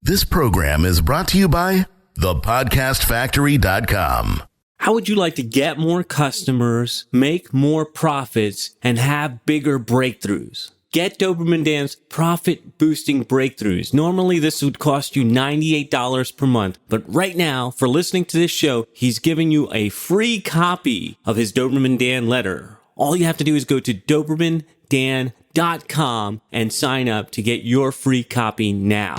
This program is brought to you by thepodcastfactory.com. How would you like to get more customers, make more profits, and have bigger breakthroughs? Get Doberman Dan's Profit Boosting Breakthroughs. Normally, this would cost you $98 per month, but right now, for listening to this show, he's giving you a free copy of his Doberman Dan letter. All you have to do is go to DobermanDan.com and sign up to get your free copy now.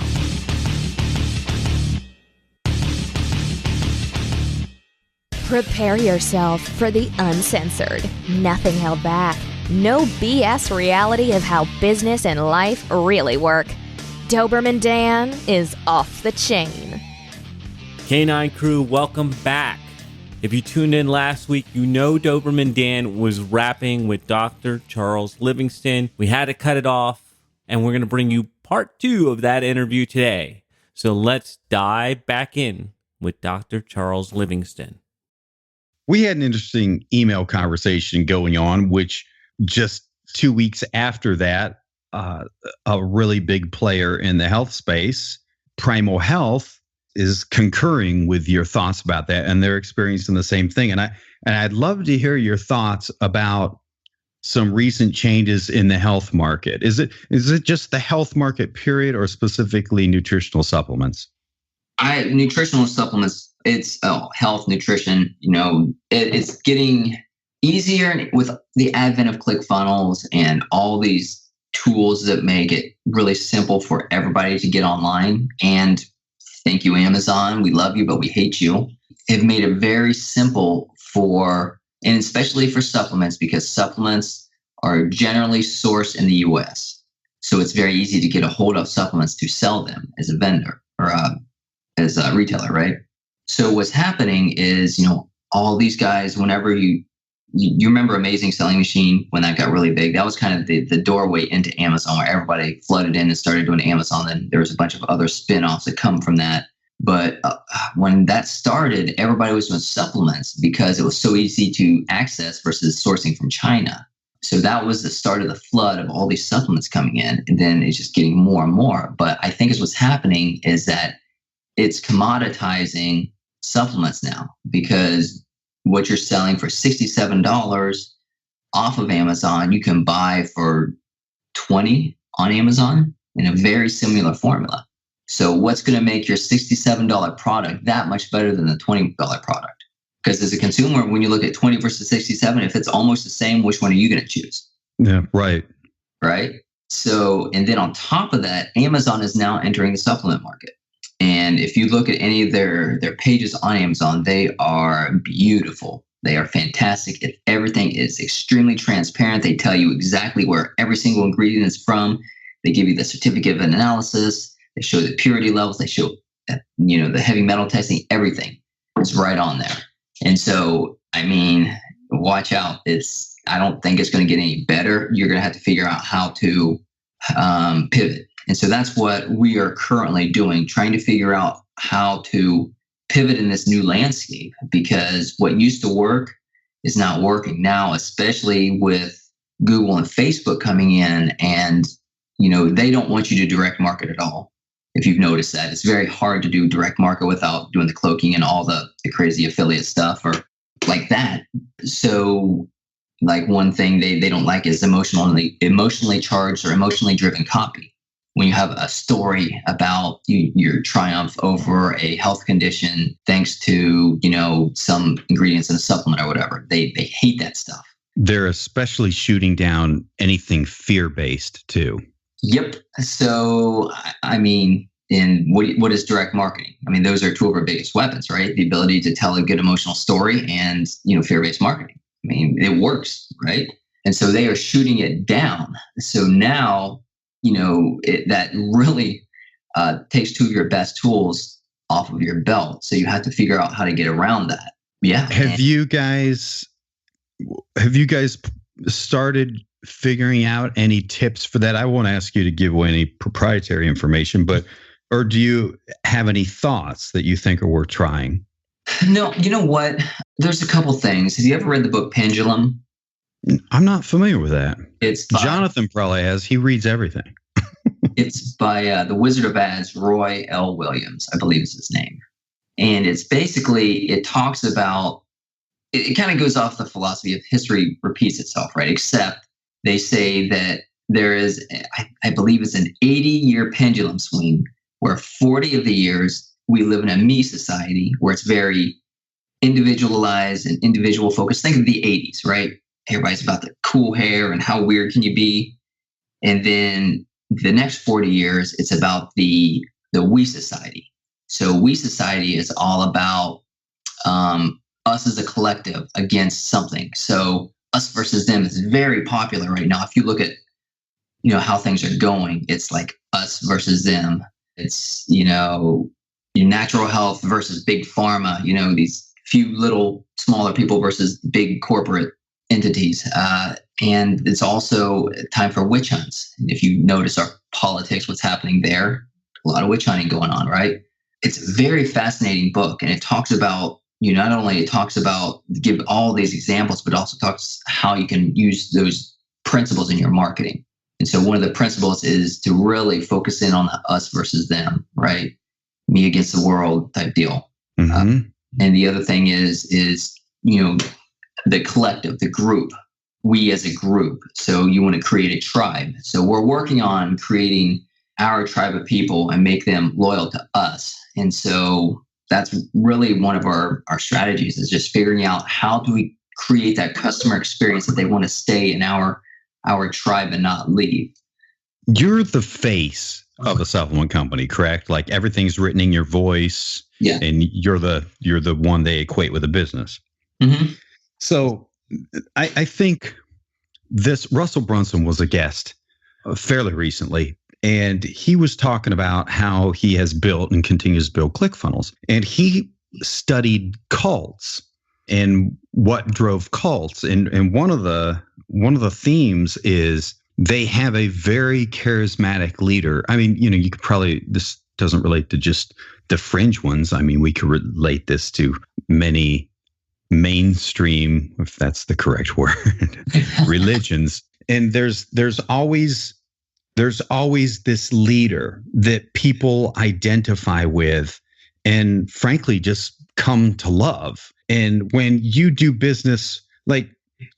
Prepare yourself for the uncensored, nothing held back, no BS reality of how business and life really work. Doberman Dan is off the chain. Canine crew, welcome back. If you tuned in last week, you know Doberman Dan was rapping with Dr. Charles Livingston. We had to cut it off, and we're going to bring you part 2 of that interview today. So let's dive back in with Dr. Charles Livingston. We had an interesting email conversation going on, which just 2 weeks after that, a really big player in the health space, Primal Health, is concurring with your thoughts about that, and they're experiencing the same thing. And I'd love to hear your thoughts about some recent changes in the health market. Is it just the health market period, or specifically nutritional supplements? Nutritional supplements. It's health, nutrition, it's getting easier with the advent of ClickFunnels and all these tools that make it really simple for everybody to get online. And thank you, Amazon. We love you, but we hate you. Have made it very simple and especially for supplements, because supplements are generally sourced in the US. So it's very easy to get a hold of supplements to sell them as a vendor or as a retailer, right? So what's happening is, all these guys, whenever you remember Amazing Selling Machine, when that got really big, that was kind of the doorway into Amazon, where everybody flooded in and started doing Amazon. Then there was a bunch of other spin-offs that come from that. But when that started, everybody was doing supplements because it was so easy to access versus sourcing from China. So that was the start of the flood of all these supplements coming in. And then it's just getting more and more. But I think what's happening is that it's commoditizing supplements now, because what you're selling for $67 off of Amazon, you can buy for $20 on Amazon in a very similar formula. So what's going to make your $67 product that much better than the $20 product? Because as a consumer, when you look at 20 versus 67, if it's almost the same, which one are you going to choose? Yeah, right. Right. So, and then on top of that, Amazon is now entering the supplement market. And if you look at any of their pages on Amazon, they are beautiful. They are fantastic. Everything is extremely transparent. They tell you exactly where every single ingredient is from. They give you the certificate of analysis. They show the purity levels. They show, the heavy metal testing. Everything is right on there. And so, watch out. I don't think it's going to get any better. You're going to have to figure out how to pivot. And so that's what we are currently doing, trying to figure out how to pivot in this new landscape, because what used to work is not working now, especially with Google and Facebook coming in, and, they don't want you to direct market at all. If you've noticed that, it's very hard to do direct market without doing the cloaking and all the crazy affiliate stuff or like that. So like one thing they don't like is emotionally charged or emotionally driven copy. When you have a story about your triumph over a health condition thanks to, some ingredients in a supplement or whatever, they hate that stuff. They're especially shooting down anything fear-based too. Yep. So, what is direct marketing? Those are two of our biggest weapons, right? The ability to tell a good emotional story and, fear-based marketing. It works, right? And so they are shooting it down. So now, that really takes two of your best tools off of your belt. So you have to figure out how to get around that. Yeah. Have you guys started figuring out any tips for that? I won't ask you to give away any proprietary information, or do you have any thoughts that you think are worth trying? No, you know what? There's a couple things. Have you ever read the book Pendulum? I'm not familiar with that. It's Jonathan probably has. He reads everything. It's by the Wizard of Ads, Roy L. Williams, I believe is his name. And it's basically, it talks about, it kind of goes off the philosophy of history repeats itself, right? Except they say that there is, I believe it's an 80-year pendulum swing where 40 of the years we live in a me society where it's very individualized and individual focused. Think of the 80s, right? Everybody's about the cool hair and how weird can you be? And then the next 40 years, it's about the we society. So we society is all about us as a collective against something. So us versus them is very popular right now. If you look at, how things are going, it's like us versus them. It's, your natural health versus big pharma, these few little smaller people versus big corporate entities. And it's also time for witch hunts. If you notice our politics, what's happening there, a lot of witch hunting going on, right? It's a very fascinating book. And it talks about, not only it talks about give all these examples, but also talks how you can use those principles in your marketing. And so one of the principles is to really focus in on the us versus them, right? Me against the world type deal. Mm-hmm. And the other thing is, the collective, the group, we as a group. So you want to create a tribe. So we're working on creating our tribe of people and make them loyal to us. And so that's really one of our strategies is just figuring out how do we create that customer experience that they want to stay in our tribe and not leave. You're the face of a supplement company, correct? Like everything's written in your voice. Yeah. And you're the one they equate with a business. Mm-hmm. So I think this Russell Brunson was a guest fairly recently, and he was talking about how he has built and continues to build ClickFunnels. And he studied cults and what drove cults. And one of the themes is they have a very charismatic leader. I mean, you could probably, this doesn't relate to just the fringe ones. I mean, we could relate this to many mainstream, if that's the correct word, religions. And there's always this leader that people identify with and frankly just come to love. And when you do business,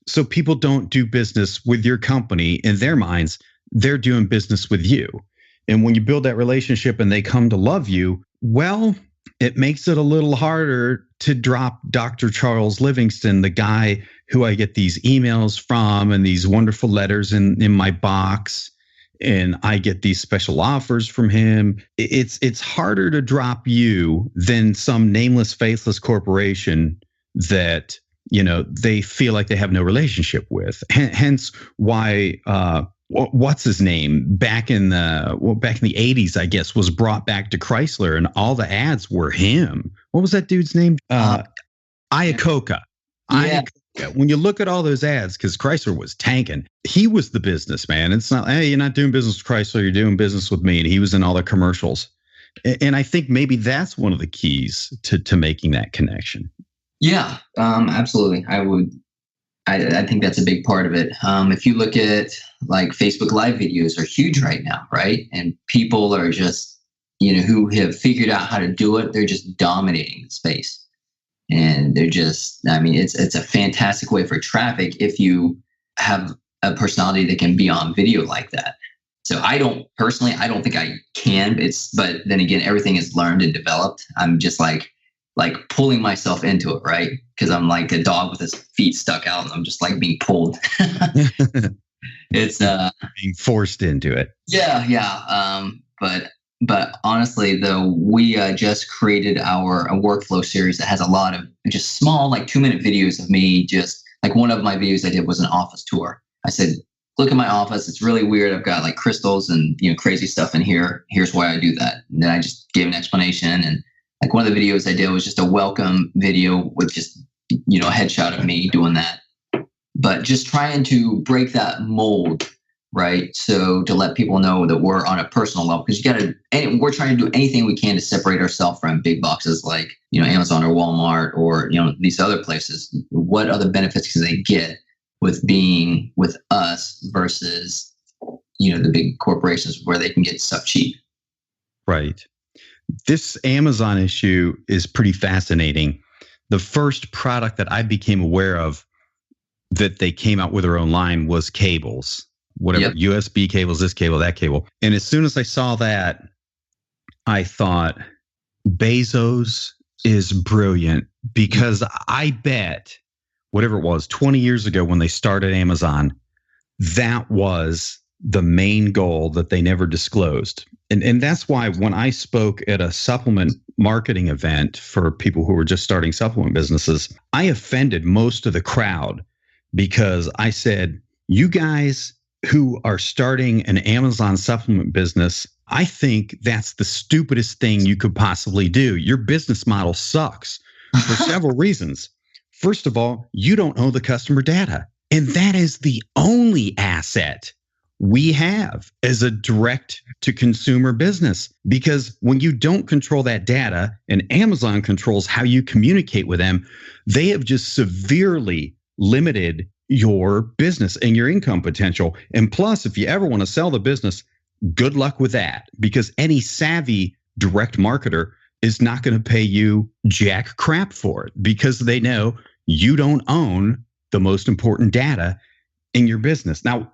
so people don't do business with your company, in their minds, they're doing business with you. And when you build that relationship and they come to love you, well, it makes it a little harder to drop Dr. Charles Livingston, the guy who I get these emails from and these wonderful letters in my box, and I get these special offers from him. It's harder to drop you than some nameless, faithless corporation that, they feel like they have no relationship with. Hence why what's his name back in the 80s, I guess, was brought back to Chrysler and all the ads were him. What was that dude's name? Iacocca. Yeah. When you look at all those ads, because Chrysler was tanking, he was the businessman. It's not, hey, you're not doing business with Chrysler, you're doing business with me. And he was in all the commercials. And I think maybe that's one of the keys to making that connection. Yeah, absolutely. I think that's a big part of it. If you look at like Facebook Live videos are huge right now, right? And people are just, who have figured out how to do it, they're just dominating the space. And they're just, it's a fantastic way for traffic if you have a personality that can be on video like that. So I don't think I can. But then again, everything is learned and developed. I'm just like pulling myself into it, right? Because I'm like a dog with his feet stuck out and I'm just like being pulled. It's being forced into it. Yeah. But honestly, though, we just created a workflow series that has a lot of just small, 2-minute videos of me. Just like one of my videos I did was an office tour. I said, look at my office. It's really weird. I've got crystals and crazy stuff in here. Here's why I do that. And then I just gave an explanation. And one of the videos I did was just a welcome video with just a headshot of me doing that. But just trying to break that mold, right? So to let people know that we're on a personal level, because we're trying to do anything we can to separate ourselves from big boxes like Amazon or Walmart or these other places. What other benefits can they get with being with us versus, the big corporations where they can get stuff cheap. Right. This Amazon issue is pretty fascinating. The first product that I became aware of that they came out with their own line was cables, whatever, USB cables, this cable, that cable. And as soon as I saw that, I thought Bezos is brilliant, because I bet whatever it was 20 years ago when they started Amazon, that was the main goal that they never disclosed. And that's why when I spoke at a supplement marketing event for people who were just starting supplement businesses, I offended most of the crowd, because I said, you guys who are starting an Amazon supplement business, I think that's the stupidest thing you could possibly do. Your business model sucks for several reasons. First of all, you don't own the customer data. And that is the only asset we have as a direct to consumer business, because when you don't control that data and Amazon controls how you communicate with them, they have just severely limited your business and your income potential. And plus, if you ever want to sell the business, good luck with that, because any savvy direct marketer is not going to pay you jack crap for it, because they know you don't own the most important data in your business. Now,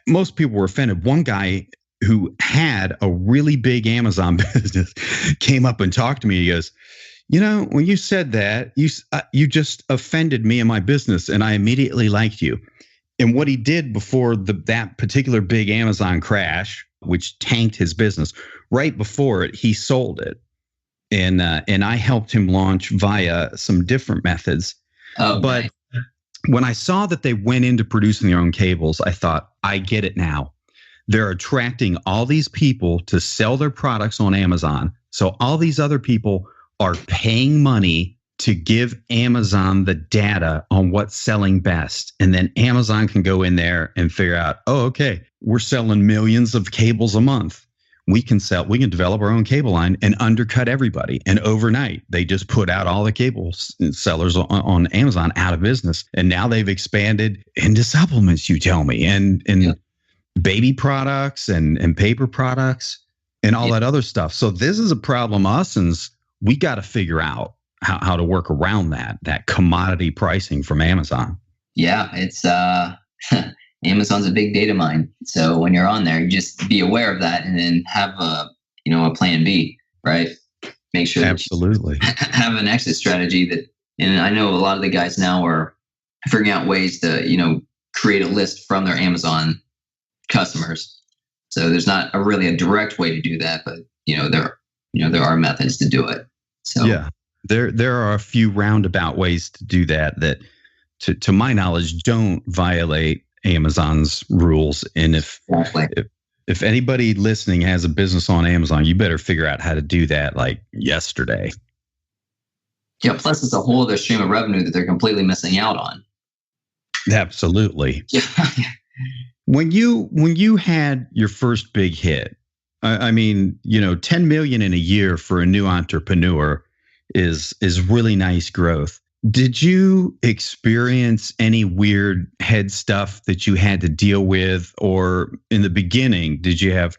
most people were offended. One guy who had a really big Amazon business came up and talked to me. He goes, when you said that, you just offended me and my business, and I immediately liked you. And what he did before that particular big Amazon crash, which tanked his business, right before it, he sold it. And I helped him launch via some different methods. Oh, but nice. When I saw that they went into producing their own cables, I thought, I get it now. They're attracting all these people to sell their products on Amazon. So all these other people are paying money to give Amazon the data on what's selling best. And then Amazon can go in there and figure out, okay, we're selling millions of cables a month. We can develop our own cable line and undercut everybody. And overnight, they just put out all the cable sellers on Amazon out of business. And now they've expanded into supplements, you tell me, and baby products and paper products and all that other stuff. So this is a problem we got to figure out how to work around that commodity pricing from Amazon. Yeah, it's Amazon's a big data mine. So when you're on there, you just be aware of that, and then have a plan B, right? Make sure absolutely that you have an exit strategy and I know a lot of the guys now are figuring out ways to, create a list from their Amazon customers. So there's not really a direct way to do that, but there are methods to do it. So yeah, there are a few roundabout ways to do that to my knowledge don't violate Amazon's rules. And if anybody listening has a business on Amazon, you better figure out how to do that like yesterday. Yeah, plus it's a whole other stream of revenue that they're completely missing out on. Absolutely. Yeah. When you had your first big hit, I mean, 10 million in a year for a new entrepreneur is really nice growth. Did you experience any weird head stuff that you had to deal with, or in the beginning, did you have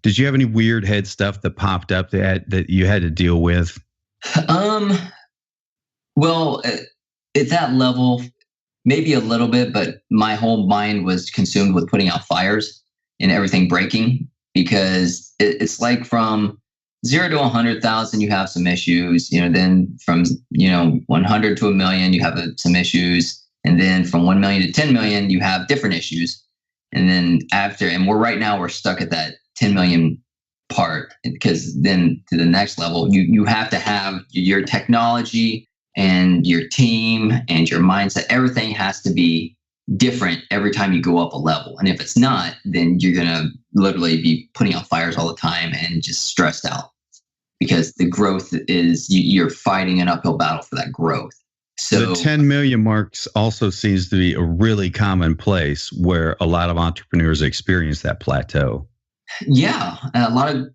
any weird head stuff that popped up that you had to deal with? Well, at that level, maybe a little bit, but my whole mind was consumed with putting out fires and everything breaking, because it's like from 0 to 100,000, you have some issues, then from, 100 to 1 million, you have some issues. And then from 1 million to 10 million, you have different issues. And then we're stuck at that 10 million part, because then to the next level, you have to have your technology and your team and your mindset. Everything has to be different every time you go up a level. And if it's not, then you're going to literally be putting out fires all the time and just stressed out, because the growth is you're fighting an uphill battle for that growth. So the 10 million marks also seems to be a really common place where a lot of entrepreneurs experience that plateau. Yeah, a lot of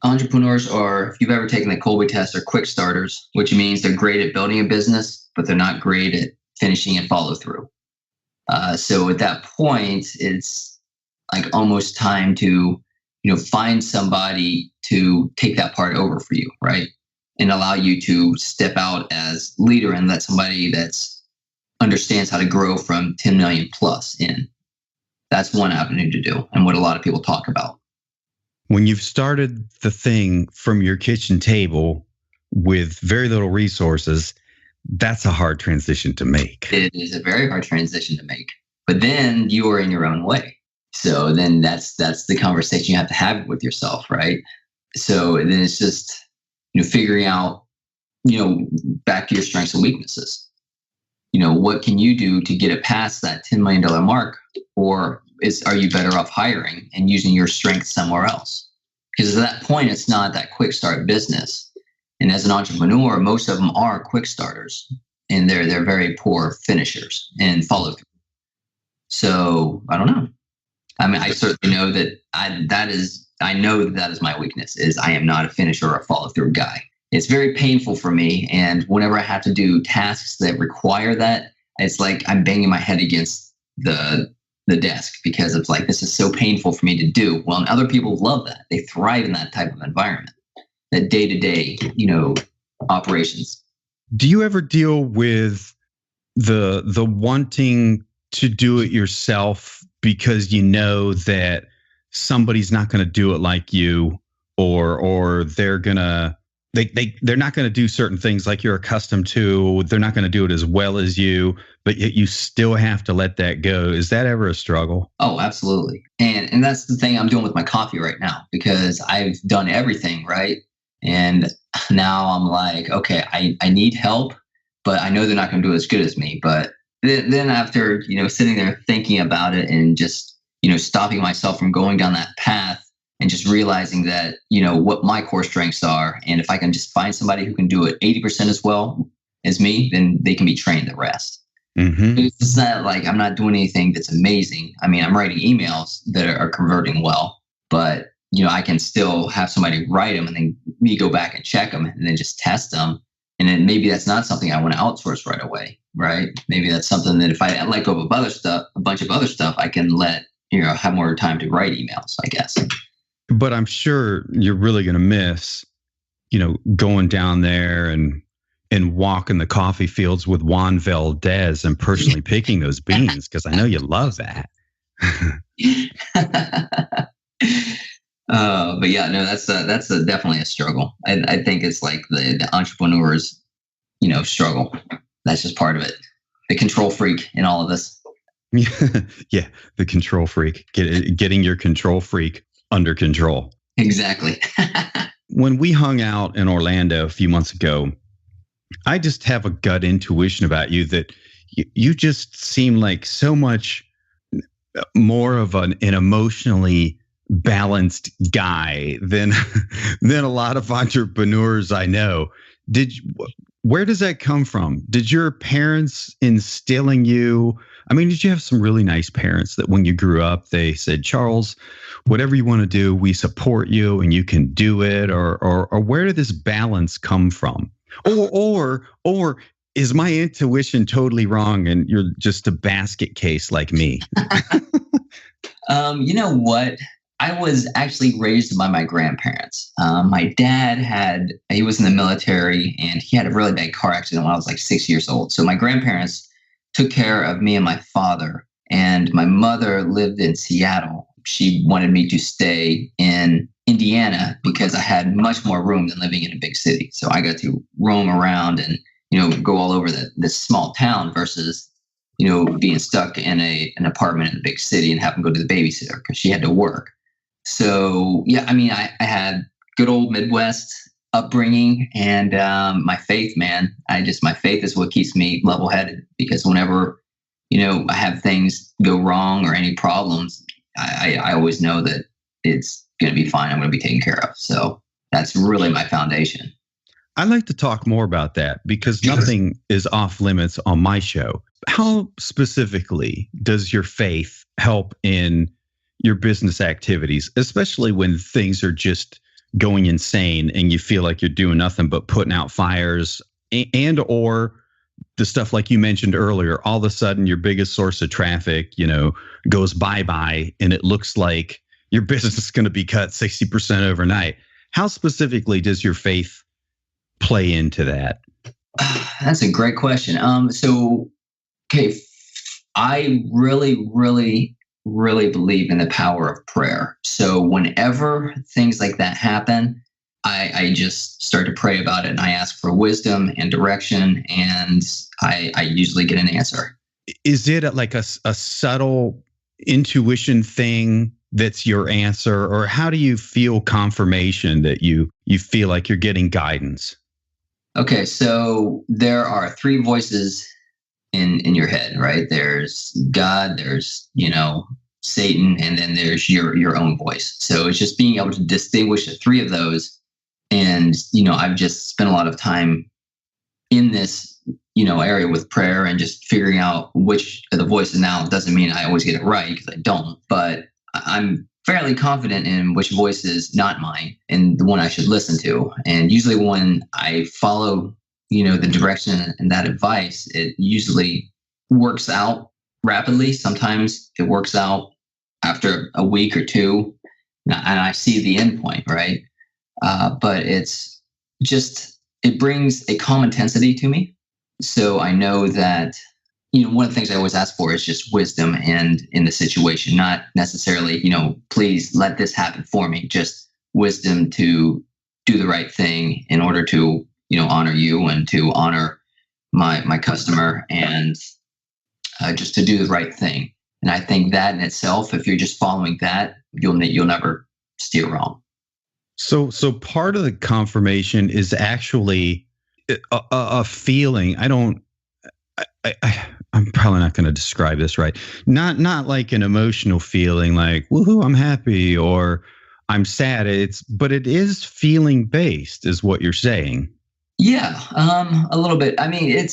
entrepreneurs if you've ever taken the Colby test, are quick starters, which means they're great at building a business, but they're not great at finishing and follow through. So at that point, it's like almost time to, find somebody to take that part over for you, right? And allow you to step out as leader and let somebody that's understands how to grow from 10 million plus in. That's one avenue to do, and what a lot of people talk about. When you've started the thing from your kitchen table with very little resources, that's a hard transition to make. It is a very hard transition to make. But then you are in your own way. So then that's the conversation you have to have with yourself, right? So then it's just, figuring out, back to your strengths and weaknesses. What can you do to get it past that $10 million mark? Or are you better off hiring and using your strengths somewhere else? Because at that point, it's not that quick start business. And as an entrepreneur, most of them are quick starters, and they're very poor finishers and follow through. So I don't know. I mean, I certainly know that I know that is my weakness, is I am not a finisher or a follow through guy. It's very painful for me. And whenever I have to do tasks that require that, it's like I'm banging my head against the desk, because it's like, this is so painful for me to do. Well, and other people love that. They thrive in that type of environment, that day-to-day, operations. Do you ever deal with the wanting to do it yourself because you know that somebody's not going to do it like you, or they're not going to do certain things like you're accustomed to. They're not going to do it as well as you, but yet you still have to let that go. Is that ever a struggle? Oh, absolutely. And that's the thing I'm doing with my coffee right now, because I've done everything, right? And now I'm like, okay, I need help, but I know they're not going to do it as good as me. But then after, sitting there thinking about it and just, stopping myself from going down that path, and just realizing that, what my core strengths are. And if I can just find somebody who can do it 80% as well as me, then they can be trained the rest. Mm-hmm. It's not like I'm not doing anything that's amazing. I mean, I'm writing emails that are converting well, but, I can still have somebody write them and then me go back and check them and then just test them. And then maybe that's not something I want to outsource right away, right? Maybe that's something that if I let go of a bunch of other stuff, I can have more time to write emails, I guess. But I'm sure you're really going to miss, going down there and walking the coffee fields with Juan Valdez and personally picking those beans, because I know you love that. But yeah, no, that's definitely a struggle. I think it's like the entrepreneur's, struggle. That's just part of it. The control freak in all of this. Yeah, the control freak. Getting your control freak under control. Exactly. When we hung out in Orlando a few months ago, I just have a gut intuition about you that you just seem like so much more of an emotionally balanced guy than a lot of entrepreneurs I know. Where does that come from? Did your parents instill in you? I mean, did you have some really nice parents that when you grew up, they said, Charles, whatever you want to do, we support you and you can do it? Or where did this balance come from? Or is my intuition totally wrong and you're just a basket case like me? You know what? I was actually raised by my grandparents. My dad he was in the military and he had a really bad car accident when I was like 6 years old. So my grandparents took care of me and my father, and my mother lived in Seattle. She wanted me to stay in Indiana because I had much more room than living in a big city. So I got to roam around and, go all over this small town versus, being stuck in an apartment in a big city and having to go to the babysitter because she had to work. So, yeah, I mean, I had good old Midwest upbringing and my faith, man. My faith is what keeps me level-headed, because whenever, I have things go wrong or any problems, I always know that it's going to be fine. I'm going to be taken care of. So that's really my foundation. I'd like to talk more about that because nothing is off limits on my show. How specifically does your faith help in your business activities, especially when things are just going insane and you feel like you're doing nothing but putting out fires or the stuff like you mentioned earlier, all of a sudden your biggest source of traffic, goes bye-bye, and it looks like your business is going to be cut 60% overnight. How specifically does your faith play into that? That's a great question. Okay, I really, really, really believe in the power of prayer. So whenever things like that happen, I just start to pray about it, and I ask for wisdom and direction, and I usually get an answer. Is it like a subtle intuition thing that's your answer, or how do you feel confirmation that you feel like you're getting guidance? Okay, so there are three voices in your head, right? There's God, there's, Satan, and then there's your own voice. So it's just being able to distinguish the three of those. And, I've just spent a lot of time in this, area with prayer and just figuring out which of the voices. Now, it doesn't mean I always get it right, because I don't, but I'm fairly confident in which voice is not mine and the one I should listen to. And usually when I follow, the direction and that advice, it usually works out rapidly. Sometimes it works out after a week or two, and I see the end point, right? But it's just, it brings a calm intensity to me. So I know that, one of the things I always ask for is just wisdom and in the situation, not necessarily, please let this happen for me, just wisdom to do the right thing in order to, honor you and to honor my customer, and just to do the right thing. And I think that in itself, if you're just following that, you'll never steer wrong. So part of the confirmation is actually a feeling. I'm probably not going to describe this right. Not like an emotional feeling like, woohoo, I'm happy, or I'm sad. But it is feeling based, is what you're saying. Yeah, a little bit. I mean,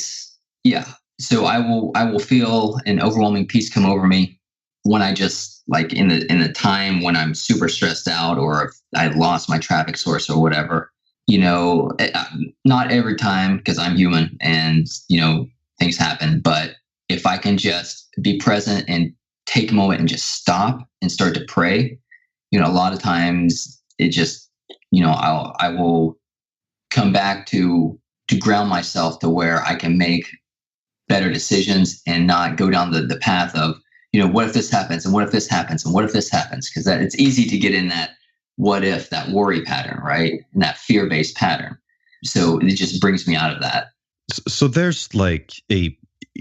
yeah. So I will feel an overwhelming peace come over me when I just, like, in the time when I'm super stressed out, or if I lost my traffic source or whatever. Not every time, because I'm human and things happen. But if I can just be present and take a moment and just stop and start to pray, a lot of times it just, I will come back to ground myself to where I can make better decisions and not go down the path of, what if this happens, and what if this happens, and what if this happens? Because it's easy to get in that what if, that worry pattern, right? And that fear-based pattern. So it just brings me out of that. So there's like a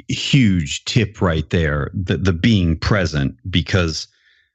huge tip right there, the being present, because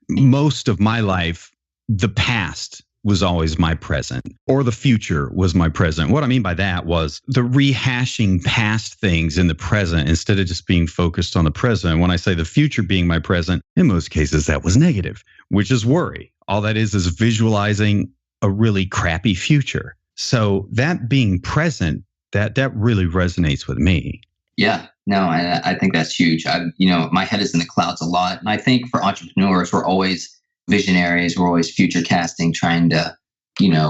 most of my life, the past was always my present, or the future was my present. What I mean by that was the rehashing past things in the present instead of just being focused on the present. When I say the future being my present, in most cases that was negative, which is worry. All that is visualizing a really crappy future. So that being present, that really resonates with me. Yeah, no, I think that's huge. My head is in the clouds a lot. And I think for entrepreneurs, we're always visionaries. We're always future casting, trying to,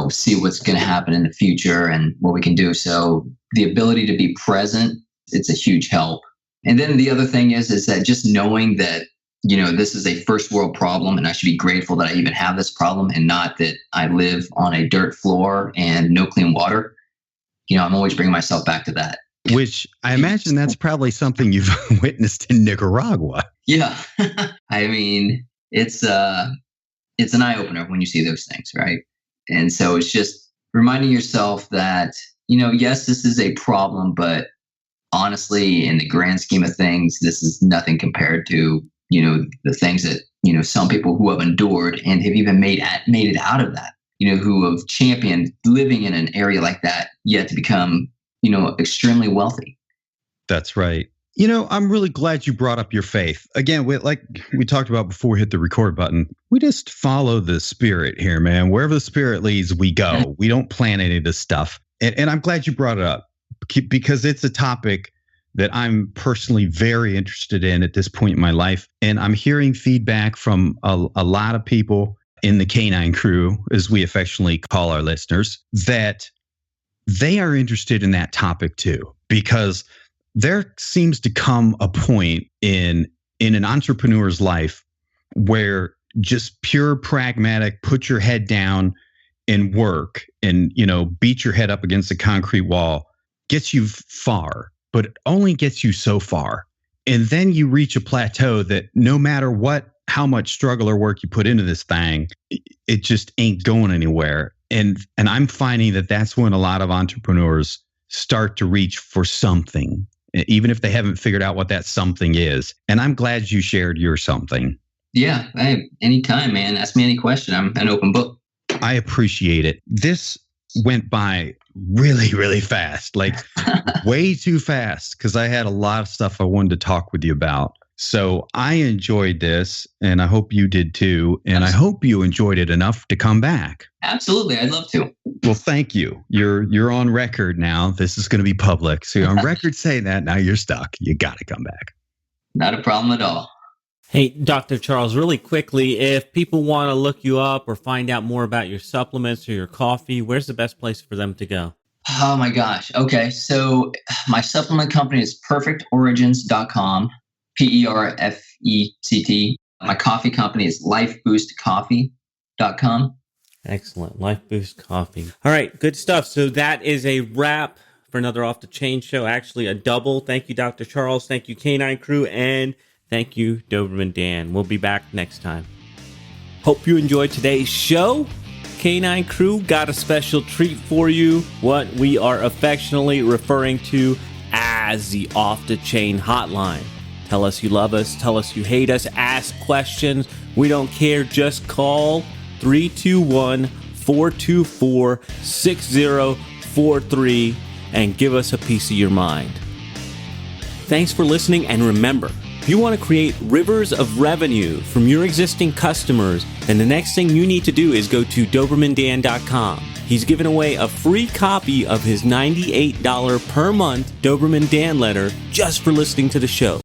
see what's going to happen in the future and what we can do. So the ability to be present, it's a huge help. And then the other thing is that just knowing that, this is a first world problem, and I should be grateful that I even have this problem, and not that I live on a dirt floor and no clean water. I'm always bringing myself back to that. Which I imagine that's probably something you've witnessed in Nicaragua. Yeah. I mean, it's an eye opener when you see those things, right? And so it's just reminding yourself that, yes, this is a problem, but honestly, in the grand scheme of things, this is nothing compared to, the things that, some people who have endured and have even made it out of that, who have championed living in an area like that, yet to become, extremely wealthy. That's right. I'm really glad you brought up your faith. Again, like we talked about before we hit the record button, we just follow the spirit here, man. Wherever the spirit leads, we go. We don't plan any of this stuff. And I'm glad you brought it up, because it's a topic that I'm personally very interested in at this point in my life. And I'm hearing feedback from a lot of people in the canine crew, as we affectionately call our listeners, that they are interested in that topic too, because there seems to come a point in an entrepreneur's life where just pure pragmatic, put your head down and work and, beat your head up against a concrete wall gets you far, but it only gets you so far. And then you reach a plateau that no matter how much struggle or work you put into this thing, it just ain't going anywhere. And I'm finding that that's when a lot of entrepreneurs start to reach for something, even if they haven't figured out what that something is. And I'm glad you shared your something. Yeah, anytime, man. Ask me any question. I'm an open book. I appreciate it. This went by really, really fast, like way too fast, because I had a lot of stuff I wanted to talk with you about. So I enjoyed this, and I hope you did too. And I hope you enjoyed it enough to come back. Absolutely. I'd love to. Well, thank you. You're on record now. This is going to be public. So you're on record saying that. Now you're stuck. You got to come back. Not a problem at all. Hey, Dr. Charles, really quickly, if people want to look you up or find out more about your supplements or your coffee, where's the best place for them to go? Oh my gosh. Okay. So my supplement company is perfectorigins.com, PERFECT. My coffee company is lifeboostcoffee.com. Excellent. Life Boost Coffee. All right. Good stuff. So that is a wrap for another Off the Chain show. Actually, a double. Thank you, Dr. Charles. Thank you, Canine Crew. And thank you, Doberman Dan. We'll be back next time. Hope you enjoyed today's show. Canine Crew got a special treat for you, what we are affectionately referring to as the Off the Chain Hotline. Tell us you love us. Tell us you hate us. Ask questions. We don't care. Just call 321-424-6043 and give us a piece of your mind. Thanks for listening, and remember, if you want to create rivers of revenue from your existing customers, then the next thing you need to do is go to DobermanDan.com. He's giving away a free copy of his $98 per month Doberman Dan letter just for listening to the show.